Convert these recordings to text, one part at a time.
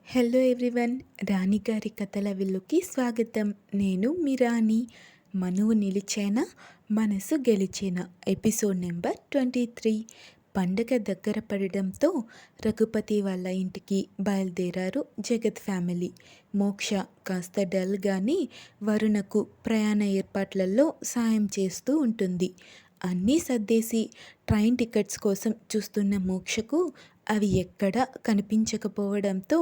Hello everyone, రాణి గారి కథల విల్లుకి స్వాగతం. నేను మీ రాణి. మనువు నిలిచేనా, మనసు గెలిచేనా, ఎపిసోడ్ నెంబర్ 23. పండగ దగ్గర పడడంతో రఘుపతి వాళ్ళ ఇంటికి బయలుదేరారు జగత్ ఫ్యామిలీ. మోక్ష కాస్త డల్గానే వరుణకు ప్రయాణ ఏర్పాట్లలో సాయం చేస్తూ ఉంటుంది. అన్నీ సర్దేసి ట్రైన్ టికెట్స్ కోసం చూస్తున్న మోక్షకు అవి ఎక్కడా కనిపించకపోవడంతో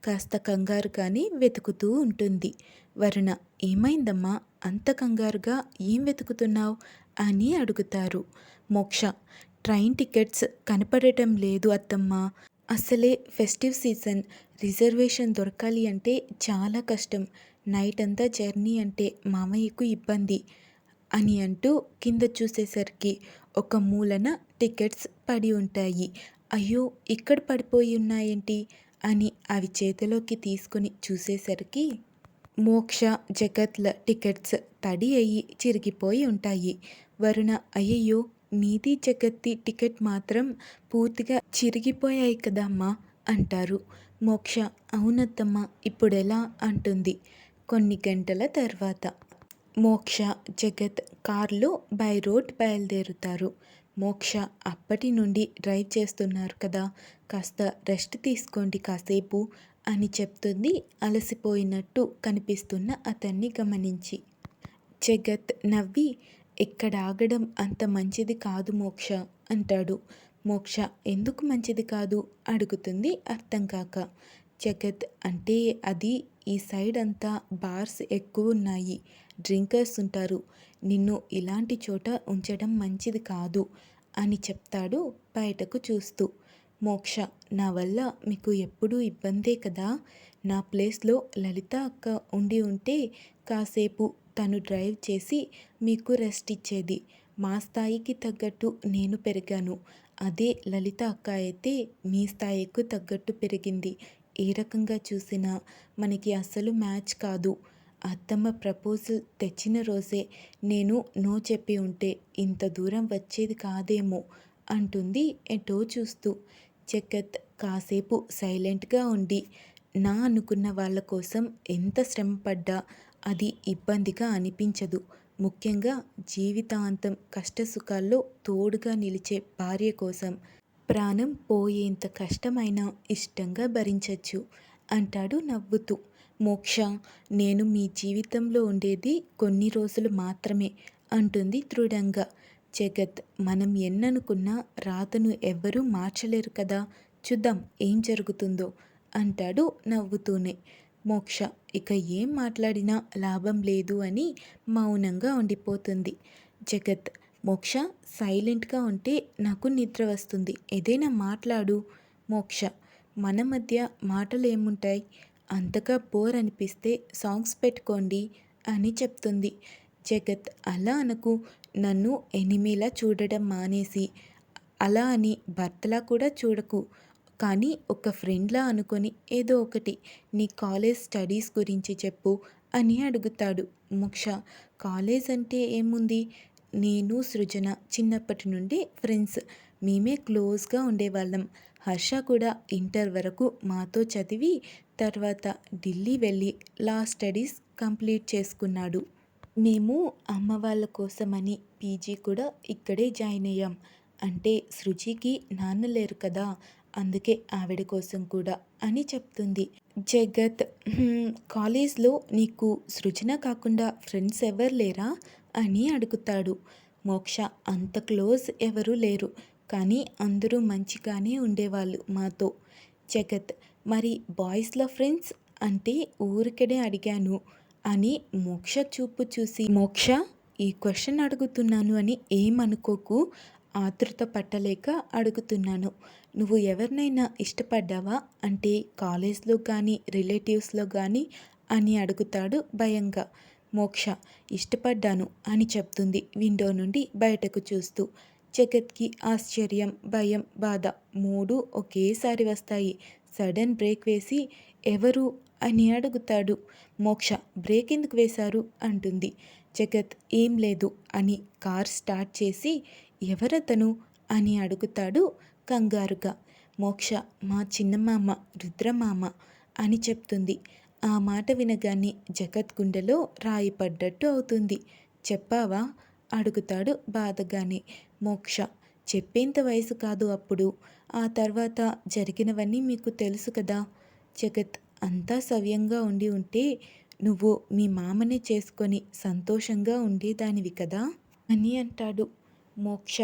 కాస్త కంగారుగానే వెతుకుతూ ఉంటుంది. వరుణ, ఏమైందమ్మా, అంత కంగారుగా ఏం వెతుకుతున్నావు అని అడుగుతారు. మోక్ష, ట్రైన్ టికెట్స్ కనపడటం లేదు అత్తమ్మా. అసలే ఫెస్టివ్ సీజన్, రిజర్వేషన్ దొరకాలి అంటే చాలా కష్టం. నైట్ అంతా జర్నీ అంటే మామయ్యకు ఇబ్బంది అని అంటూ కింద చూసేసరికి ఒక మూలన టికెట్స్ పడి ఉంటాయి. అయ్యో, ఇక్కడ పడిపోయి ఉన్నాయేంటి అని అవి చేతిలోకి తీసుకుని చూసేసరికి మోక్ష, జగత్ల టికెట్స్ తడి అయ్యి చిరిగిపోయి ఉంటాయి. వరుణ, అయ్యయ్యో, నీది జగత్తి టికెట్ మాత్రం పూర్తిగా చిరిగిపోయాయి కదమ్మా అంటారు. మోక్ష, అవునత్తమ్మా, ఇప్పుడెలా అంటుంది. కొన్ని గంటల తర్వాత మోక్ష, జగత్ కార్లో బై రోడ్ బయలుదేరుతారు. మోక్ష, అప్పటి నుండి డ్రైవ్ చేస్తున్నారు కదా, కాస్త రెస్ట్ తీసుకోండి కాసేపు అని చెప్తుంది అలసిపోయినట్టు కనిపిస్తున్న అతన్ని గమనించి. జగత్ నవ్వి, ఎక్కడ ఆగడం అంత మంచిది కాదు మోక్ష అంటాడు. మోక్ష, ఎందుకు మంచిది కాదు అడుగుతుంది అర్థం కాక. జగత్, అంటే అది ఈ సైడ్ అంతా బార్స్ ఎక్కువ ఉన్నాయి, డ్రింకర్స్ ఉంటారు, నిన్ను ఇలాంటి చోట ఉంచడం మంచిది కాదు అని చెప్తాడు బయటకు చూస్తూ. మోక్ష, నా వల్ల మీకు ఎప్పుడూ ఇబ్బందే కదా, నా ప్లేస్లో లలిత అక్క ఉండి ఉంటే కాసేపు తను డ్రైవ్ చేసి మీకు రెస్ట్ ఇచ్చేది. మా స్థాయికి తగ్గట్టు నేను పెరిగాను, అదే లలిత అక్క అయితే మీ స్థాయికి తగ్గట్టు పెరిగింది. ఏ రకంగా చూసినా మనకి అస్సలు మ్యాచ్ కాదు. అత్తమ్మ ప్రపోజల్ తెచ్చిన రోజే నేను నో చెప్పి ఉంటే ఇంత దూరం వచ్చేది కాదేమో అంటుంది ఎటో చూస్తూ. జగత్ కాసేపు సైలెంట్గా ఉండి, నా అనుకున్న వాళ్ళ కోసం ఎంత శ్రమ పడ్డా అది ఇబ్బందిగా అనిపించదు. ముఖ్యంగా జీవితాంతం కష్టసుఖాల్లో తోడుగా నిలిచే భార్య కోసం ప్రాణం పోయేంత కష్టమైనా ఇష్టంగా భరించచ్చు అంటాడు నవ్వుతూ. మోక్ష, నేను మీ జీవితంలో ఉండేది కొన్ని రోజులు మాత్రమే అంటుంది దృఢంగా. జగత్, మనం ఎన్ననుకున్నా రాతను ఎవ్వరూ మార్చలేరు కదా, చూద్దాం ఏం జరుగుతుందో అంటాడు నవ్వుతూనే. మోక్ష ఇక ఏం మాట్లాడినా లాభం లేదు అని మౌనంగా ఉండిపోతుంది. జగత్, మోక్ష, సైలెంట్గా ఉంటే నాకు నిద్ర వస్తుంది, ఏదైనా మాట్లాడు. మోక్ష, మన మధ్య మాటలు ఏముంటాయి, అంతగా బోర్ అనిపిస్తే సాంగ్స్ పెట్టుకోండి అని చెప్తుంది. జగత్, అలా అనకు, నన్ను ఎనిమిలా చూడడం మానేసి అలా అని భర్తలా కూడా చూడకు, కానీ ఒక ఫ్రెండ్లా అనుకొని ఏదో ఒకటి నీ కాలేజ్ స్టడీస్ గురించి చెప్పు అని అడుగుతాడు. మోక్ష, కాలేజ్ అంటే ఏముంది, నేను సృజన చిన్నప్పటి నుండి ఫ్రెండ్స్, మేమే క్లోజ్గా ఉండేవాళ్ళం. హర్ష కూడా ఇంటర్ వరకు మాతో చదివి తర్వాత ఢిల్లీ వెళ్ళి లా స్టడీస్ కంప్లీట్ చేసుకున్నాడు. మేము అమ్మ వాళ్ళ కోసమని పీజీ కూడా ఇక్కడే జాయిన్ అయ్యాం. అంటే సృజికి నాన్న లేరు కదా, అందుకే ఆవిడ కోసం కూడా అని చెప్తుంది. జగత్, కాలేజ్లో నీకు సృజన కాకుండా ఫ్రెండ్స్ ఎవరు లేరా అని అడుగుతాడు. మోక్ష, అంత క్లోజ్ ఎవరూ లేరు, కానీ అందరూ మంచిగానే ఉండేవాళ్ళు మాతో. జగత్, మరి బాయ్స్లో ఫ్రెండ్స్ అంటే ఊరికనే అడిగాను అని మోక్ష చూపు చూసి, మోక్ష, ఈ క్వశ్చన్ అడుగుతున్నాను అని ఏమనుకోకు, ఆతృత పట్టలేక అడుగుతున్నాను. నువ్వు ఎవరినైనా ఇష్టపడ్డావా అంటే కాలేజ్లో కానీ రిలేటివ్స్లో కానీ అని అడుగుతాడు భయంగా. మోక్ష, ఇష్టపడ్డాను అని చెప్తుంది విండో నుండి బయటకు చూస్తూ. జగత్కి ఆశ్చర్యం, భయం, బాధ మూడు ఒకేసారి వస్తాయి. సడన్ బ్రేక్ వేసి, ఎవరు అని అడుగుతాడు. మోక్ష, బ్రేక్ ఎందుకు వేశారు అంటుంది. జగత్, ఏం లేదు అని కార్ స్టార్ట్ చేసి, ఎవరతను అని అడుగుతాడు కంగారుగా. మోక్ష, మా చిన్నమామ రుద్రమామ అని చెప్తుంది. ఆ మాట వినగానే జగత్ గుండెలో రాయి పడ్డట్టు అవుతుంది. చెప్పావా? అడుగుతాడు బాధగానే. మోక్ష చెప్పేంత వయసు కాదు అప్పుడు. ఆ తర్వాత జరిగినవన్నీ మీకు తెలుసు కదా. జగత్ అంతా సవ్యంగా ఉండి ఉంటే నువ్వు మీ మామనే చేసుకొని సంతోషంగా ఉండేదానివి కదా అని అంటాడు. మోక్ష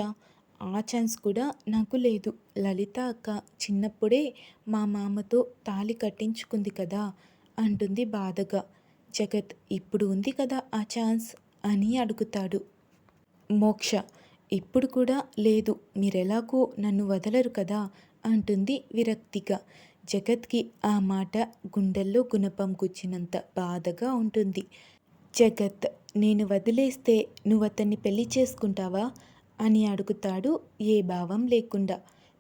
ఆ ఛాన్స్ కూడా నాకు లేదు. లలిత అక్క చిన్నప్పుడే మా మామతో తాళి కట్టించుకుంది కదా అంటుంది బాధగా. జగత్ ఇప్పుడు ఉంది కదా ఆ ఛాన్స్ అని అడుగుతాడు. మోక్ష ఇప్పుడు కూడా లేదు, మీరెలాగూ నన్ను వదలరు కదా అంటుంది విరక్తిగా. జగత్కి ఆ మాట గుండెల్లో గుణపం గుచ్చినంత బాధగా ఉంటుంది. జగత్ నేను వదిలేస్తే నువ్వతన్ని పెళ్లి చేసుకుంటావా అని అడుగుతాడు ఏ భావం లేకుండా.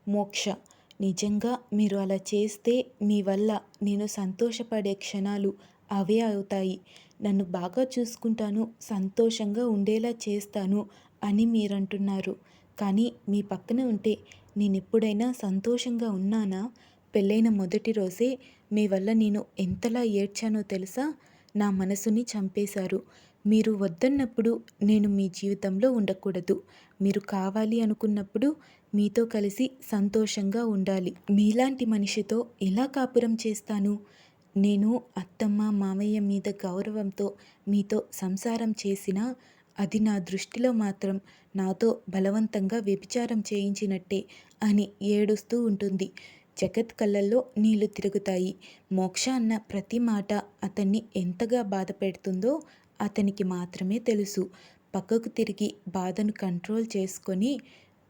మోక్ష నిజంగా మీరు అలా చేస్తే మీ వల్ల నేను సంతోషపడే క్షణాలు అవే అవుతాయి. నన్ను బాగా చూసుకుంటాను, సంతోషంగా ఉండేలా చేస్తాను అని మీరంటున్నారు. కానీ మీ పక్కన ఉంటే నేనెప్పుడైనా సంతోషంగా ఉన్నానా? పెళ్ళైన మొదటి రోజే మీ వల్ల నేను ఎంతలా ఏడ్చానో తెలుసా? నా మనసుని చంపేశారు. మీరు వద్దన్నప్పుడు నేను మీ జీవితంలో ఉండకూడదు. మీరు కావాలి అనుకున్నప్పుడు మీతో కలిసి సంతోషంగా ఉండాలి. మీలాంటి మనిషితో ఎలా కాపురం చేస్తాను? నేను అత్తమ్మ మామయ్య మీద గౌరవంతో మీతో సంసారం చేసినా అది నా దృష్టిలో మాత్రం నాతో బలవంతంగా వ్యభిచారం చేయించినట్టే అని ఏడుస్తూ ఉంటుంది. జగత్ కళ్ళల్లో నీళ్లు తిరుగుతాయి. మోక్ష అన్న ప్రతి మాట అతన్ని ఎంతగా బాధ పెడుతుందో అతనికి మాత్రమే తెలుసు. పక్కకు తిరిగి బాధను కంట్రోల్ చేసుకొని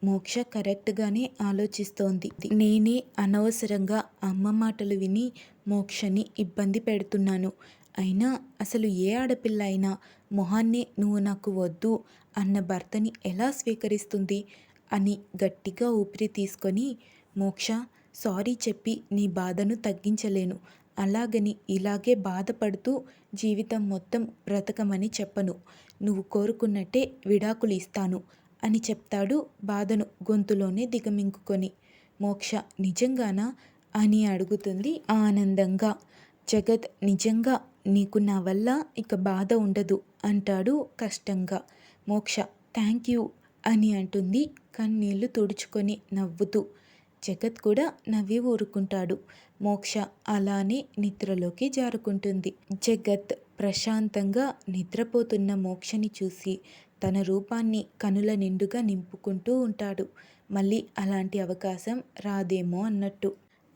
మోక్ష కరెక్ట్గానే ఆలోచిస్తోంది. నేనే అనవసరంగా అమ్మ మాటలు విని మోక్షని ఇబ్బంది పెడుతున్నాను. అయినా అసలు ఏ ఆడపిల్ల అయినా మొహాన్నే నువ్వు నాకు వద్దు అన్న భర్తని ఎలా స్వీకరిస్తుంది అని గట్టిగా ఊపిరి తీసుకొని, మోక్ష సారీ చెప్పి నీ బాధను తగ్గించలేను. అలాగని ఇలాగే బాధపడుతూ జీవితం మొత్తం బ్రతకమని చెప్పను. నువ్వు కోరుకున్నట్టే విడాకులు ఇస్తాను అని చెప్తాడు బాధను గొంతులోనే దిగమింగుకొని. మోక్ష నిజంగానా అని అడుగుతుంది ఆనందంగా. జగత్ నిజంగా నీకు నా వల్ల ఇక బాధ ఉండదు అంటాడు కష్టంగా. మోక్ష థ్యాంక్ యూ అని అంటుంది కన్నీళ్లు తుడుచుకొని నవ్వుతూ. జగత్ కూడా నవ్వి ఊరుకుంటాడు. మోక్ష అలానే నిద్రలోకి జారుకుంటుంది. జగత్ ప్రశాంతంగా నిద్రపోతున్న మోక్షని చూసి తన రూపాన్ని కనుల నిండుగా నింపుకుంటూ ఉంటాడు. మళ్ళీ అలాంటి అవకాశం రాదేమో అన్నట్టు.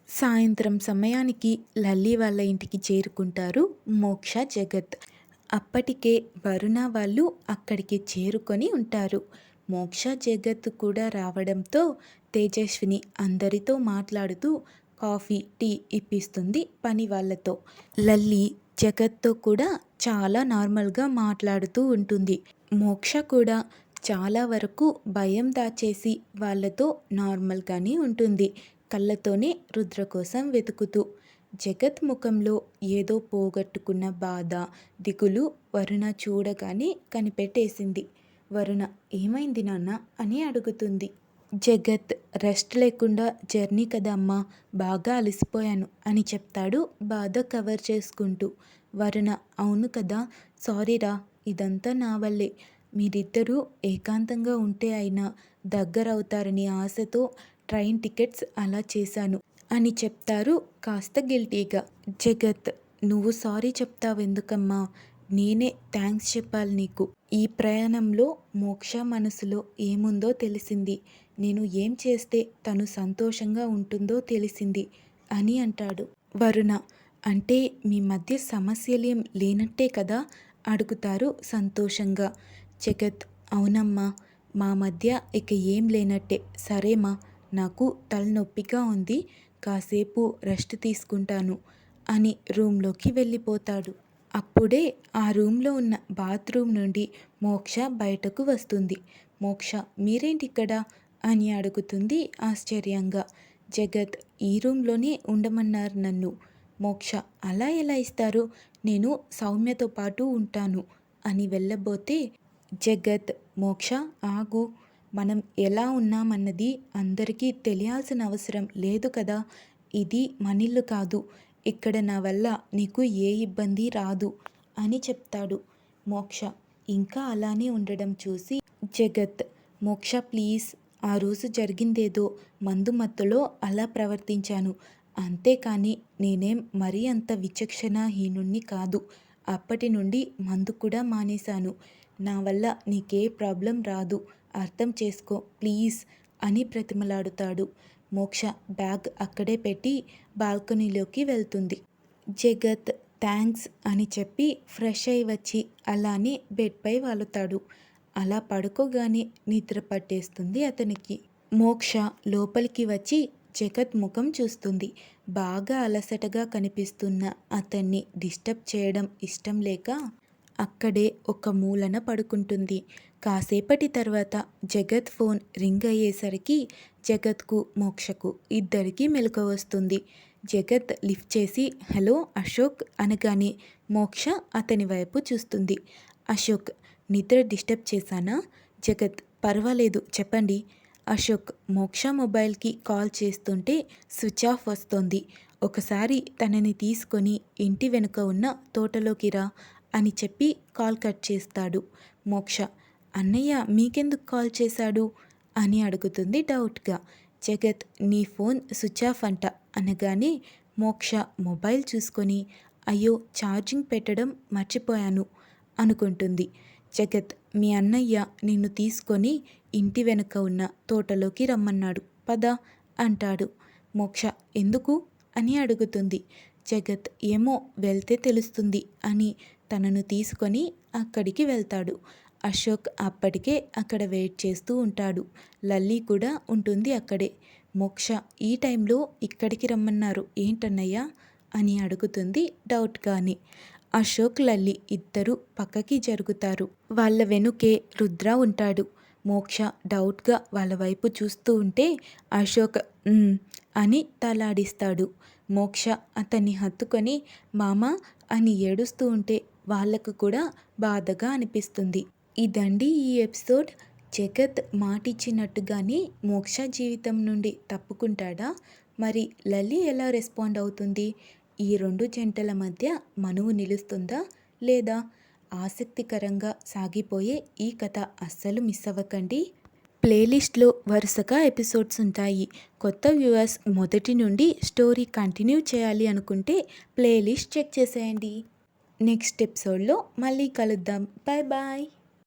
సాయంత్రం సమయానికి లల్లి వాళ్ళ ఇంటికి చేరుకుంటారు మోక్ష జగత్. అప్పటికే వరుణ వాళ్ళు అక్కడికి చేరుకొని ఉంటారు. మోక్ష జగత్ కూడా రావడంతో తేజస్విని అందరితో మాట్లాడుతూ కాఫీ టీ ఇప్పిస్తుంది పని వాళ్ళతో. లల్లి జగత్తో కూడా చాలా నార్మల్గా మాట్లాడుతూ ఉంటుంది. మోక్ష కూడా చాలా వరకు భయం దాచేసి వాళ్ళతో నార్మల్గానే ఉంటుంది, కళ్ళతోనే రుద్ర కోసం వెతుకుతూ. జగత్ ముఖంలో ఏదో పోగొట్టుకున్న బాధ, దిగులు వరుణ చూడగానే కనిపెట్టేసింది. వరుణ ఏమైంది నాన్న అని అడుగుతుంది. జగత్ రెస్ట్ లేకుండా జర్నీ కదా అమ్మా, బాగా అలసిపోయాను అని చెప్తాడు బాధ కవర్ చేసుకుంటూ. వరుణ అవును కదా, సారీరా, ఇదంతా నా వల్లే. మీరిద్దరూ ఏకాంతంగా ఉంటే అయినా దగ్గరవుతారని ఆశతో ట్రైన్ టికెట్స్ అలా చేశాను అని చెప్తారు కాస్త గిల్టీగా. జగత్ నువ్వు సారీ చెప్తావెందుకమ్మా, నేనే థ్యాంక్స్ చెప్పాలి నీకు. ఈ ప్రయాణంలో మోక్ష మనసులో ఏముందో తెలిసింది. నేను ఏం చేస్తే తను సంతోషంగా ఉంటుందో తెలిసింది అని అంటాడు. వరుణ అంటే మీ మధ్య సమస్యలేం లేనట్టే కదా అడుగుతారు సంతోషంగా. జగత్ అవునమ్మా, మా మధ్య ఇక ఏం లేనట్టే. సరేమా, నాకు తలనొప్పిగా ఉంది, కాసేపు రెస్ట్ తీసుకుంటాను అని రూమ్లోకి వెళ్ళిపోతాడు. అప్పుడే ఆ రూమ్లో ఉన్న బాత్రూమ్ నుండి మోక్ష బయటకు వస్తుంది. మోక్ష మీరేంటిక్కడ అని అడుగుతుంది ఆశ్చర్యంగా. జగత్ ఈ రూమ్లోనే ఉండమన్నారు నన్ను. మోక్ష అలా ఎలా ఇస్తారు, నేను సౌమ్యతో పాటు ఉంటాను అని వెళ్ళబోతే జగత్ మోక్ష ఆగు, మనం ఎలా ఉన్నామన్నది అందరికీ తెలియాల్సిన అవసరం లేదు కదా. ఇది మనిల్లు కాదు, ఇక్కడ నా వల్ల నీకు ఏ ఇబ్బంది రాదు అని చెప్తాడు. మోక్ష ఇంకా అలానే ఉండడం చూసి జగత్, మోక్ష ప్లీజ్, ఆ రోజు జరిగిందేదో మందు మత్తులో అలా ప్రవర్తించాను, అంతేకాని నేనేం మరీ అంత విచక్షణాహీనుణ్ణి కాదు. అప్పటి నుండి మందు కూడా మానేశాను. నా వల్ల నీకే ప్రాబ్లం రాదు, అర్థం చేసుకో ప్లీజ్ అని బ్రతిమలాడుతాడు. మోక్ష బ్యాగ్ అక్కడే పెట్టి బాల్కనీలోకి వెళ్తుంది. జగత్ థ్యాంక్స్ అని చెప్పి ఫ్రెష్ అయి వచ్చి అలానే బెడ్పై వాలుతాడు. అలా పడుకోగానే నిద్ర పట్టేస్తుంది అతనికి. మోక్ష లోపలికి వచ్చి జగత్ ముఖం చూస్తుంది. బాగా అలసటగా కనిపిస్తున్న అతన్ని డిస్టర్బ్ చేయడం ఇష్టం లేక అక్కడే ఒక మూలన పడుకుంటుంది. కాసేపటి తర్వాత జగత్ ఫోన్ రింగ్ అయ్యేసరికి జగత్కు మోక్షకు ఇద్దరికీ మెలకువ వస్తుంది. జగత్ లిఫ్ట్ చేసి హలో అశోక్ అనగానే మోక్ష అతని వైపు చూస్తుంది. అశోక్, నిద్ర డిస్టర్బ్ చేశానా? జగత్, పర్వాలేదు చెప్పండి. అశోక్ మోక్ష మొబైల్కి కాల్ చేస్తుంటే స్విచ్ ఆఫ్ వస్తోంది. ఒకసారి తనని తీసుకొని ఇంటి వెనుక ఉన్న తోటలోకి రా అని చెప్పి కాల్ కట్ చేస్తాడు. మోక్ష, అన్నయ్య మీకెందుకు కాల్ చేశాడు అని అడుగుతుంది డౌట్గా. జగత్, నీ ఫోన్ స్విచ్ ఆఫ్ అంట అనగానే మోక్ష మొబైల్ చూసుకొని అయ్యో ఛార్జింగ్ పెట్టడం మర్చిపోయాను అనుకుంటుంది. జగత్, మీ అన్నయ్య నిన్ను తీసుకొని ఇంటి వెనుక ఉన్న తోటలోకి రమ్మన్నాడు, పద అంటాడు. మోక్ష ఎందుకు అని అడుగుతుంది. జగత్, ఏమో వెళ్తే తెలుస్తుంది అని తనను తీసుకొని అక్కడికి వెళ్తాడు. అశోక్ అప్పటికే అక్కడ వెయిట్ చేస్తూ ఉంటాడు. లల్లి కూడా ఉంటుంది అక్కడే. మోక్ష, ఈ టైంలో ఇక్కడికి రమ్మన్నారు ఏంటన్నయ్యా అని అడుగుతుంది డౌట్గాని. అశోక్ లల్లి ఇద్దరు పక్కకి జరుగుతారు. వాళ్ళ వెనుకే రుద్ర ఉంటాడు. మోక్ష డౌట్గా వాళ్ళ వైపు చూస్తూ ఉంటే అశోక్ అని తలాడిస్తాడు. మోక్ష అతన్ని హత్తుకొని మామ అని ఏడుస్తూ ఉంటే వాళ్ళకు కూడా బాధగా అనిపిస్తుంది. ఇదండి ఈ ఎపిసోడ్. జగత్ మాటిచ్చినట్టుగానే మోక్ష జీవితం నుండి తప్పుకుంటాడా? మరి లలి ఎలా రెస్పాండ్ అవుతుంది? ఈ రెండు జంటల మధ్య మనువు నిలుస్తుందా లేదా? ఆసక్తికరంగా సాగిపోయే ఈ కథ అస్సలు మిస్ అవ్వకండి. ప్లేలిస్ట్లో వరుసగా ఎపిసోడ్స్ ఉంటాయి. కొత్త వ్యూవర్స్ మొదటి నుండి స్టోరీ కంటిన్యూ చేయాలి అనుకుంటే ప్లేలిస్ట్ చెక్ చేసేయండి. నెక్స్ట్ ఎపిసోడ్లో మళ్ళీ కలుద్దాం. Bye bye.